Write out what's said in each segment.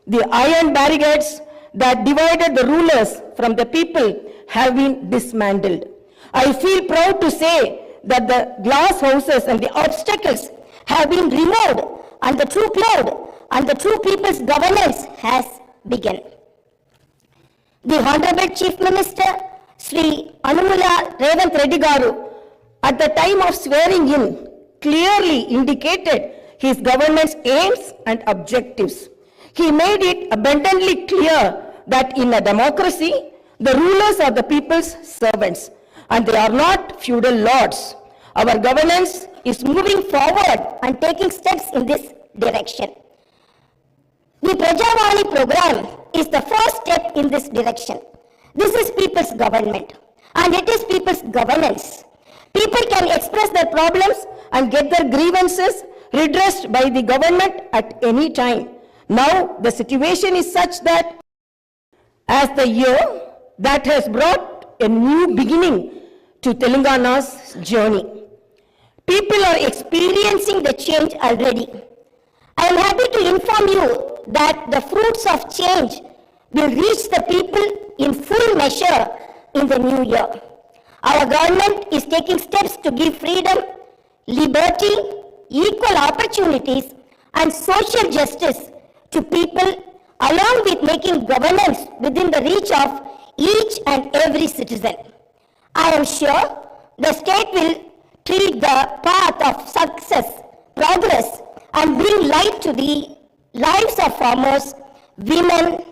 The iron barricades that divided the rulers from the people have been dismantled. I feel proud to say that the glass houses and the obstacles have been removed and the true cloud and the true people's governance has begun. The Honorable Chief Minister, Sri Anumula Revanth Reddy Garu, at the time of swearing in, clearly indicated his government's aims and objectives. He made it abundantly clear that in a democracy, the rulers are the people's servants and they are not feudal lords. Our governance is moving forward and taking steps in this direction. The Prajavani program is the first step in this direction. This is people's government and it is people's governance. People can express their problems and get their grievances redressed by the government at any time. Now the situation is such that as the year that has brought a new beginning to Telangana's journey. People are experiencing the change already. I am happy to inform you that the fruits of change will reach the people in full measure in the new year. Our government is taking steps to give freedom, liberty, equal opportunities, and social justice to people, along with making governance within the reach of each and every citizen. I am sure the state will treat the path of success, progress, and bring light to the lives of farmers, women,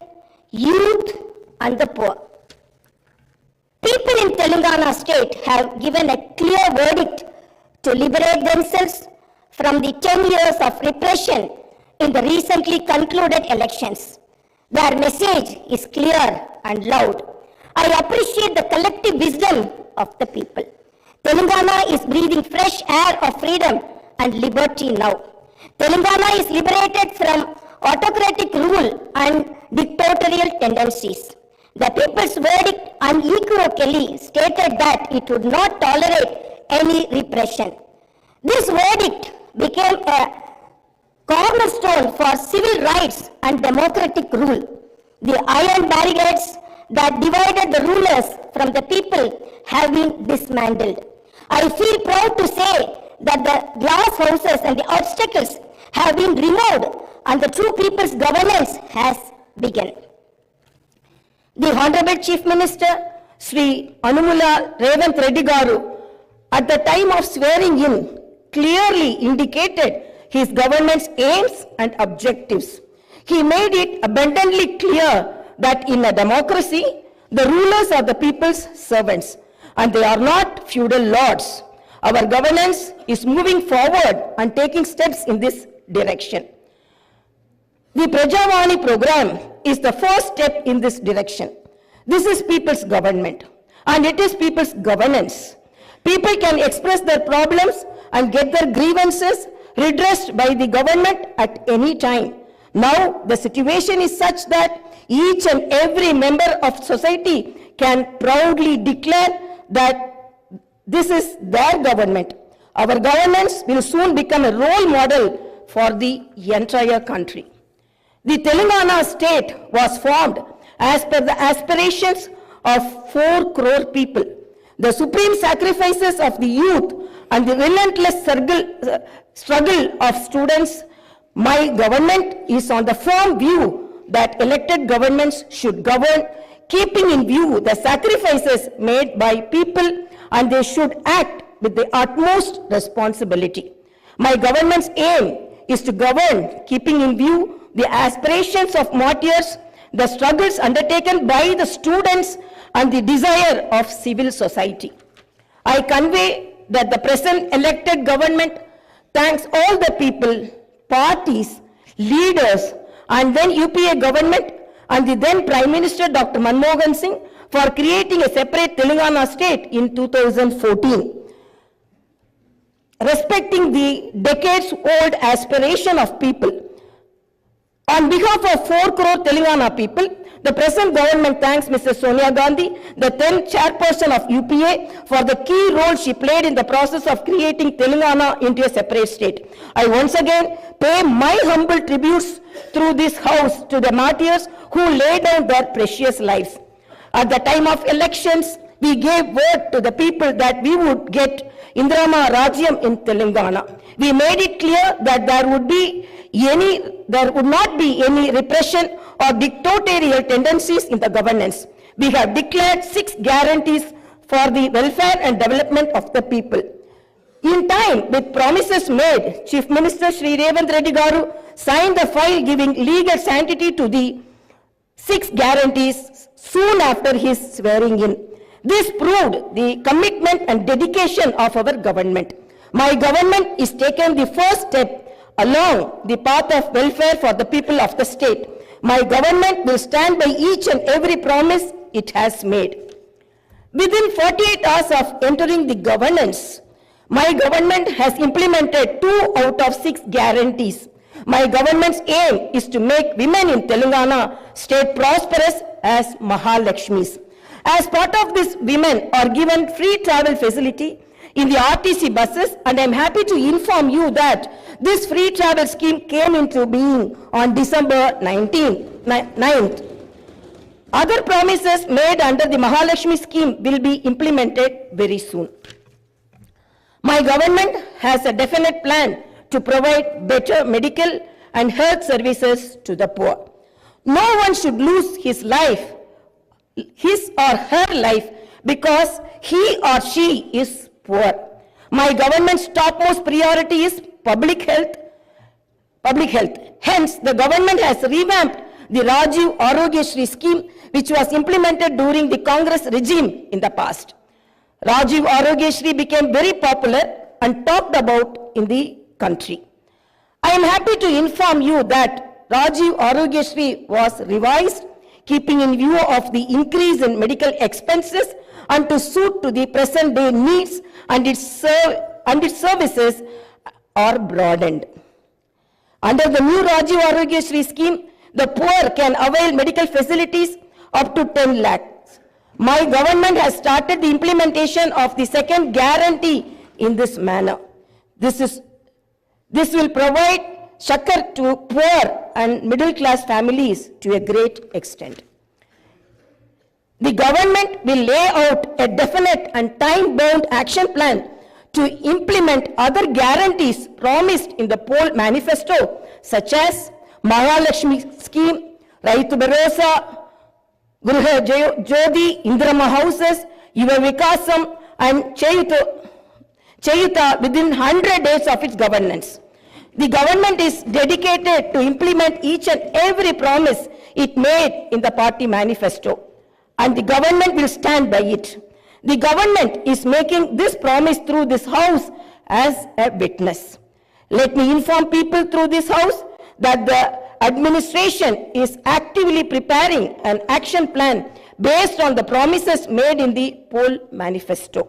youth, and the poor. People in Telangana state have given a clear verdict to liberate themselves from the 10 years of repression in the recently concluded elections. Their message is clear and loud. I appreciate the collective wisdom of the people. Telangana is breathing fresh air of freedom and liberty now. Telangana is liberated from autocratic rule and dictatorial tendencies. The people's verdict unequivocally stated that it would not tolerate any repression. This verdict became a cornerstone for civil rights and democratic rule. The iron barricades that divided the rulers from the people have been dismantled. I feel proud to say that the glass houses and the obstacles have been removed and the true people's governance has begun. The Honorable Chief Minister, Sri Anumula Revanth Reddy Garu, at the time of swearing in, clearly indicated his government's aims and objectives. He made it abundantly clear that in a democracy, the rulers are the people's servants and they are not feudal lords. Our governance is moving forward and taking steps in this direction. The Prajavani program is the first step in this direction. This is people's government and it is people's governance. People can express their problems and get their grievances redressed by the government at any time. Now the situation is such that each and every member of society can proudly declare that this is their government. Our governance will soon become a role model for the entire country. The Telangana state was formed as per the aspirations of 4 crore people. The supreme sacrifices of the youth and the relentless struggle of students, my government is on the firm view that elected governments should govern, keeping in view the sacrifices made by people, and they should act with the utmost responsibility. My government's aim is to govern, keeping in view the aspirations of martyrs, the struggles undertaken by the students, and the desire of civil society. I convey that the present elected government thanks all the people, parties, leaders, and then UPA government and the then Prime Minister Dr. Manmohan Singh for creating a separate Telangana state in 2014. Respecting the decades-old aspiration of people, On behalf of 4 crore Telangana people, the present government thanks Mrs. Sonia Gandhi, the then chairperson of UPA, for the key role she played in the process of creating Telangana into a separate state. I once again pay my humble tributes through this house to the martyrs who laid down their precious lives. At the time of elections, we gave word to the people that we would get Indrama Rajyam in Telangana. We made it clear that there would not be any repression or dictatorial tendencies in the governance. We have declared 6 guarantees for the welfare and development of the people. In time, with promises made, Chief Minister Shri Revanth Reddy Garu signed the file giving legal sanctity to the 6 guarantees soon after his swearing in. This proved the commitment and dedication of our government. My government is taking the first step along the path of welfare for the people of the state. My government will stand by each and every promise it has made. Within 48 hours of entering the governance, my government has implemented 2 out of 6 guarantees. My government's aim is to make women in Telangana state prosperous as Mahalakshmis. As part of this, women are given free travel facility in the RTC buses, and I am happy to inform you that this free travel scheme came into being on December 9th. Other promises made under the Mahalakshmi scheme will be implemented very soon. My government has a definite plan to provide better medical and health services to the poor. No one should lose his or her life because he or she is poor. My government's topmost priority is public health. Hence, the government has revamped the Rajiv Arogyashri scheme, which was implemented during the Congress regime in the past. Rajiv Arogyashri became very popular and talked about in the country. I am happy to inform you that Rajiv Arogyashri was revised, keeping in view of the increase in medical expenses and to suit to the present day needs, and its services are broadened. Under the new Rajiv Arogyashri scheme, the poor can avail medical facilities up to 10 lakhs. My government has started the implementation of the second guarantee in this manner. This will provide succor to poor and middle class families to a great extent. The government will lay out a definite and time-bound action plan to implement other guarantees promised in the poll manifesto, such as Mahalakshmi scheme, Raitu Bharosa, Griha Jyoti, Indrama houses, Yuva Vikasam, and Chayuta within 100 days of its governance. The government is dedicated to implement each and every promise it made in the party manifesto, and the government will stand by it. The government is making this promise through this house as a witness. Let me inform people through this house that the administration is actively preparing an action plan based on the promises made in the poll manifesto.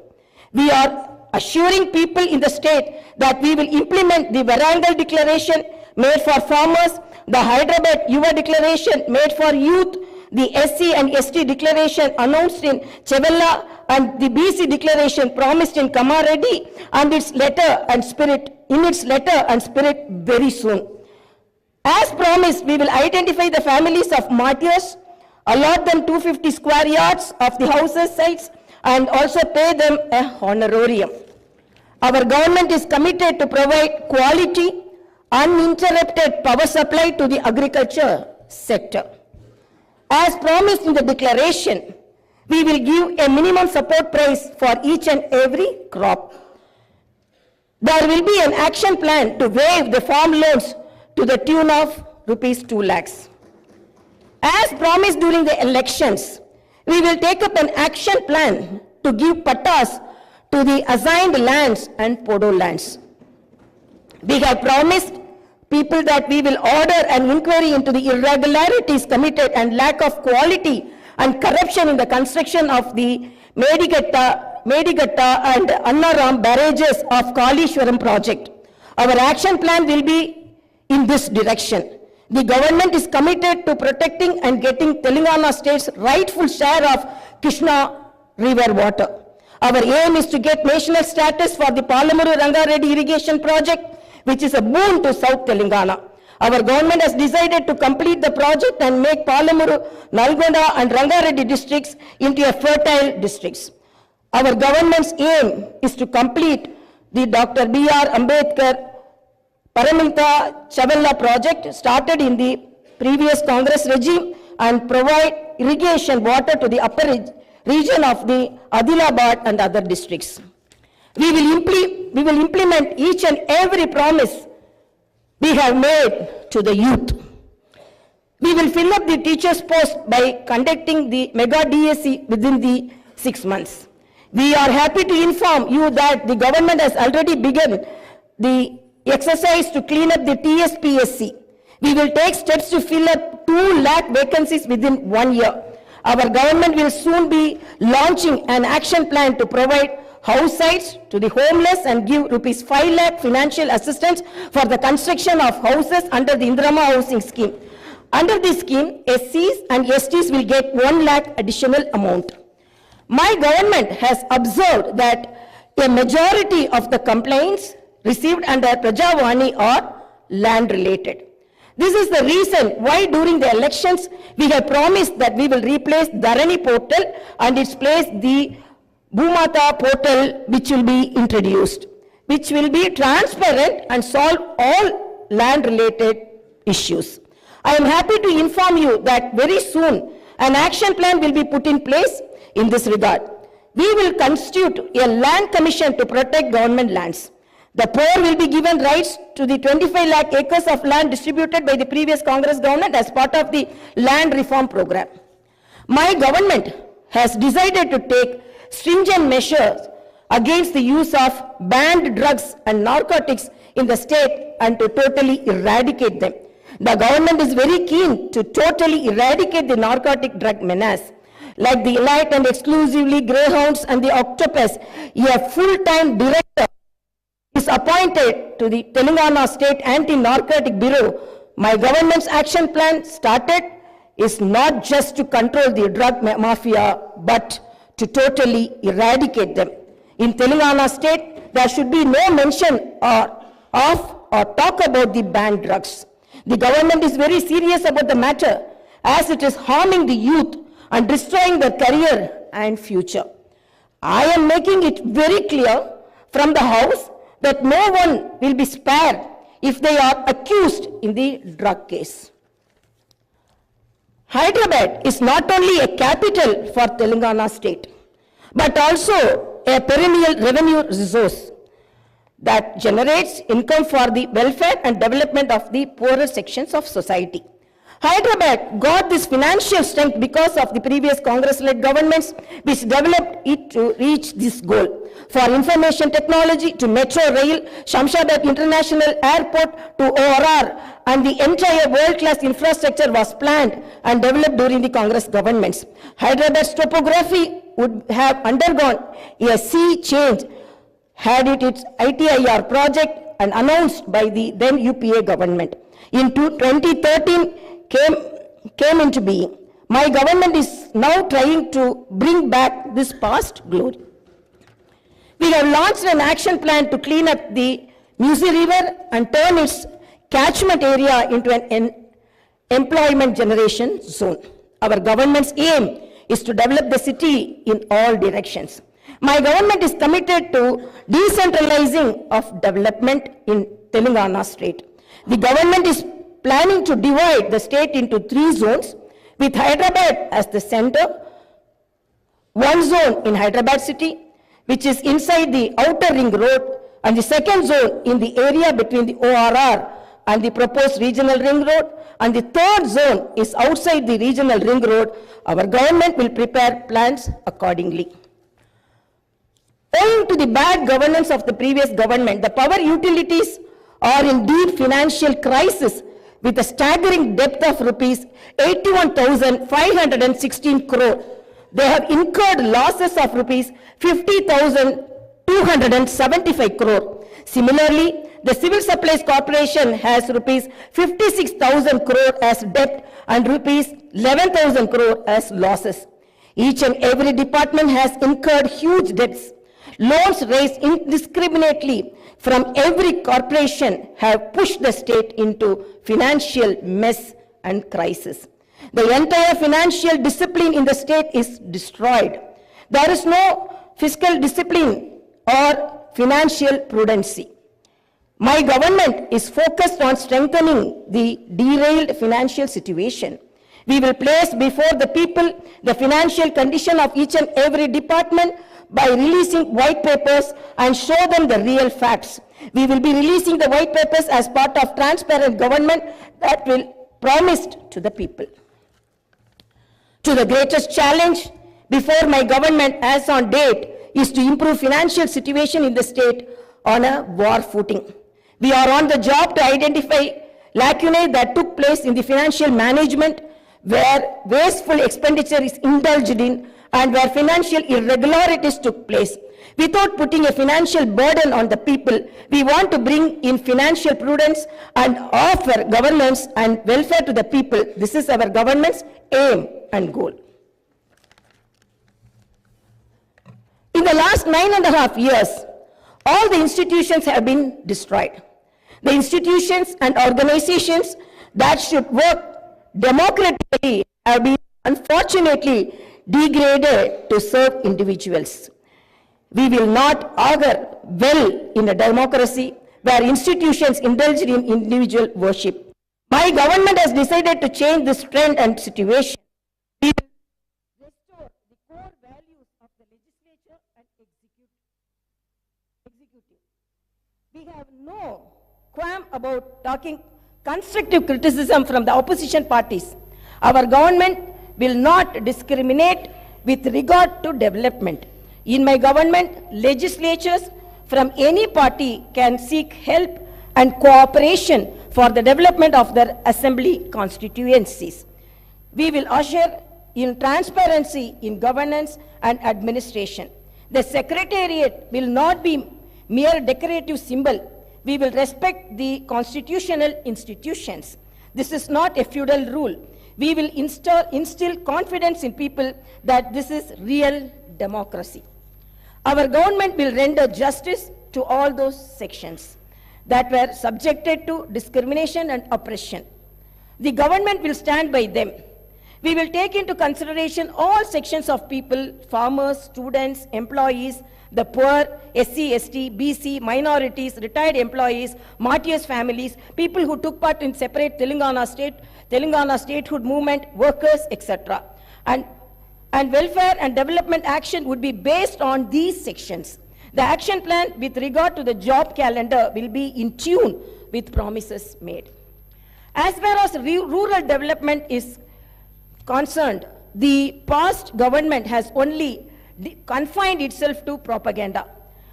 We are assuring people in the state that we will implement the Varangal declaration made for farmers, the Hyderabad Yuva declaration made for youth, the SC and ST declaration announced in Chevella, and the BC declaration promised in Kamareddy, and its letter and spirit very soon. As promised, we will identify the families of martyrs, allot them 250 square yards of the houses sites, and also pay them a honorarium. Our government is committed to provide quality, uninterrupted power supply to the agriculture sector. As promised in the declaration, we will give a minimum support price for each and every crop. There will be an action plan to waive the farm loans to the tune of rupees 2 lakhs. As promised during the elections, we will take up an action plan to give pattas to the assigned lands and podo lands. We have promised people that we will order an inquiry into the irregularities committed and lack of quality and corruption in the construction of the Medigatta and Annaram barrages of Kalishwaram project. Our action plan will be in this direction. The government is committed to protecting and getting Telangana state's rightful share of Krishna River water. Our aim is to get national status for the Palamuru Rangareddy irrigation project, which is a boon to South Telangana. Our government has decided to complete the project and make Palamuru, Nalgonda and Rangareddy districts into a fertile districts. Our government's aim is to complete the Dr. B.R. Ambedkar Paraminta Chavalla project started in the previous Congress regime and provide irrigation water to the upper region of the Adilabad and other districts. We will implement each and every promise we have made to the youth. We will fill up the teachers' post by conducting the mega DSC within the 6 months. We are happy to inform you that the government has already begun the exercise to clean up the TSPSC. We will take steps to fill up 2 lakh vacancies within 1 year. Our government will soon be launching an action plan to provide house sites to the homeless and give rupees 5 lakh financial assistance for the construction of houses under the Indrama housing scheme. Under this scheme, SCs and STs will get 1 lakh additional amount. My government has observed that a majority of the complaints received under Prajavani are land related. This is the reason why during the elections we have promised that we will replace Dharani portal and its place the Bhumata portal, which will be introduced, which will be transparent and solve all land related issues. I am happy to inform you that very soon an action plan will be put in place in this regard. We will constitute a land commission to protect government lands. The poor will be given rights to the 25 lakh acres of land distributed by the previous Congress government as part of the land reform program. My government has decided to take stringent measures against the use of banned drugs and narcotics in the state and to totally eradicate them. The government is very keen to totally eradicate the narcotic drug menace. Like the elite and exclusively greyhounds and the octopus, a full-time director is appointed to the Telangana State Anti-Narcotic Bureau. My government's action plan started is not just to control the drug mafia, but to totally eradicate them. In Telangana State, there should be no mention of or talk about the banned drugs. The government is very serious about the matter as it is harming the youth and destroying their career and future. I am making it very clear from the House that no one will be spared if they are accused in the drug case. Hyderabad is not only a capital for Telangana state, but also a perennial revenue resource that generates income for the welfare and development of the poorer sections of society. Hyderabad got this financial strength because of the previous Congress-led governments which developed it to reach this goal. For information technology to Metro Rail, Shamshabad International Airport to ORR, and the entire world-class infrastructure was planned and developed during the Congress governments. Hyderabad's topography would have undergone a sea change had it its ITIR project and announced by the then UPA government. In 2013, came into being. My government is now trying to bring back this past glory. We have launched an action plan to clean up the Musi River and turn its catchment area into an employment generation zone. Our government's aim is to develop the city in all directions. My government is committed to decentralizing of development in Telangana state. The government is planning to divide the state into 3 zones with Hyderabad as the center. One zone in Hyderabad city, which is inside the outer ring road, and the second zone in the area between the ORR and the proposed regional ring road, and the third zone is outside the regional ring road. Our government will prepare plans accordingly. Owing to the bad governance of the previous government, the power utilities are in deep financial crisis with a staggering debt of rupees 81,516 crore. They have incurred losses of rupees 50,275 crore. Similarly, the Civil Supplies Corporation has rupees 56,000 crore as debt and rupees 11,000 crore as losses. Each and every department has incurred huge debts. Loans raised indiscriminately from every corporation have pushed the state into financial mess and crisis. The entire financial discipline in the state is destroyed. There is no fiscal discipline or financial prudency. My government is focused on strengthening the derailed financial situation. We will place before the people the financial condition of each and every department by releasing white papers and show them the real facts. We will be releasing the white papers as part of transparent government that will promised to the people. To the greatest challenge before my government as on date is to improve financial situation in the state on a war footing. We are on the job to identify lacunae that took place in the financial management where wasteful expenditure is indulged in and where financial irregularities took place. Without putting a financial burden on the people, we want to bring in financial prudence and offer governance and welfare to the people. This is our government's aim and goal. In the last 9.5 years, all the institutions have been destroyed. The institutions and organizations that should work democratically have been unfortunately degraded to serve individuals. We will not augur well in a democracy where institutions indulge in individual worship. My government has decided to change this trend and situation. We will restore the core values of the legislature and executive. We have no qualm about talking constructive criticism from the opposition parties. Our government will not discriminate with regard to development. In my government, legislatures from any party can seek help and cooperation for the development of their assembly constituencies. We will usher in transparency in governance and administration. The secretariat will not be mere decorative symbol. We will respect the constitutional institutions. This is not a feudal rule. We will instill confidence in people that this is real democracy. Our government will render justice to all those sections that were subjected to discrimination and oppression. The government will stand by them. We will take into consideration all sections of people, farmers, students, employees, the poor, SC, ST, BC, minorities, retired employees, martyrs' families, people who took part in separate Telangana statehood movement, workers, etc. And welfare and development action would be based on these sections. The action plan with regard to the job calendar will be in tune with promises made. As far as rural development is concerned, the past government has only confined itself to propaganda.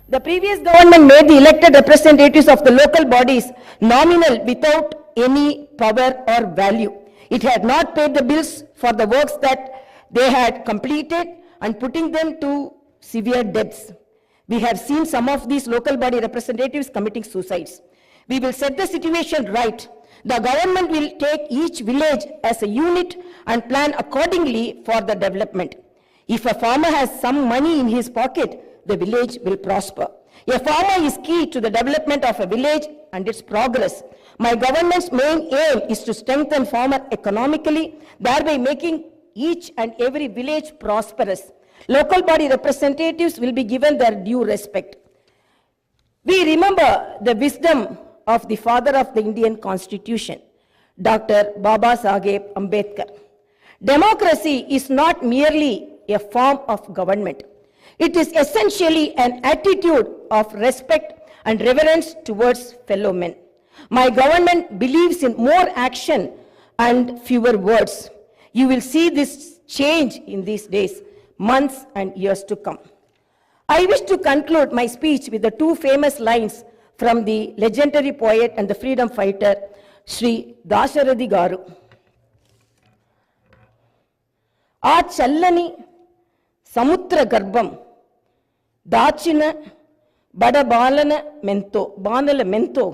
The previous government made the elected representatives of the local bodies nominal without any power or value. It had not paid the bills for the works that they had completed and putting them to severe debts. We have seen some of these local body representatives committing suicides. We will set the situation right. The government will take each village as a unit and plan accordingly for the development. If a farmer has some money in his pocket, the village will prosper. A farmer is key to the development of a village and its progress. My government's main aim is to strengthen farmer economically, thereby making each and every village prosperous. Local body representatives will be given their due respect. We remember the wisdom of the father of the Indian Constitution, Dr. Baba Saheb Ambedkar. Democracy is not merely a form of government. It is essentially an attitude of respect and reverence towards fellow men. My government believes in more action and fewer words. You will see this change in these days, months and years to come. I wish to conclude my speech with the two famous lines from the legendary poet and the freedom fighter, Sri Dasharathy Garu. ఆ చల్లని సముద్ర గర్భం దాచిన బాణల మెంతో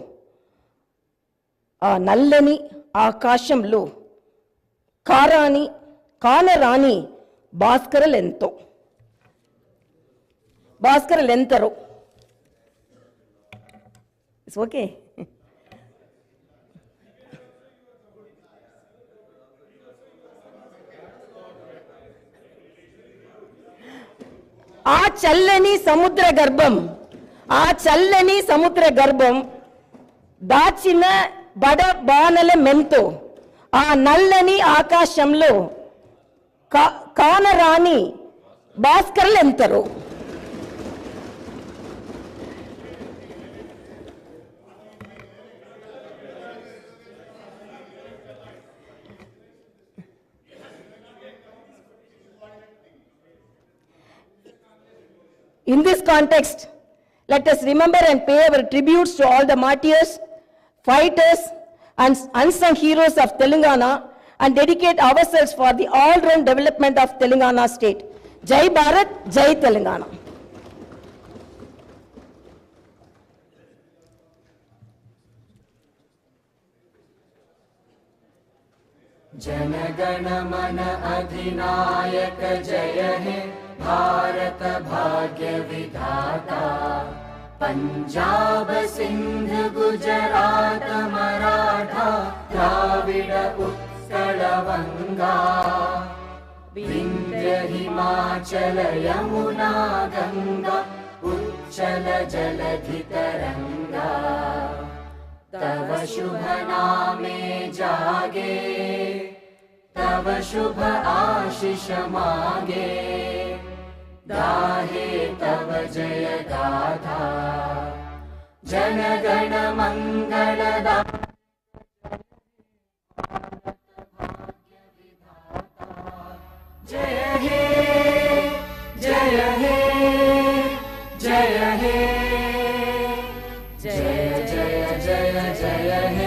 ఆ నల్లని ఆకాశంలో కానరాని భాస్కరలెంతరో. It's okay. ఆ చల్లని సముద్ర గర్భం దాచిన బాణల మెంతో ఆ నల్లని ఆకాశంలో కానరాని భాస్కరులెంతరో. In this context, let us remember and pay our tributes to all the martyrs, fighters, and unsung heroes of Telangana and dedicate ourselves for the all-round development of Telangana state. Jai Bharat, Jai Telangana. जनगण मन अधिनायक जय हे भारत भाग्य विधाता। पंजाब सिंध गुजरात मराठा द्राविड उत्कल वंगा। विंध्य हिमाचल यमुना गंगा उच्चल जलधि तरंगा। तव शुभ नामे जागे तव शुभ आशीष मागे। गाहे तव जय गाथा जन गण मंगलदा। जय हे जय हे जय हे जय जय जय जय हे।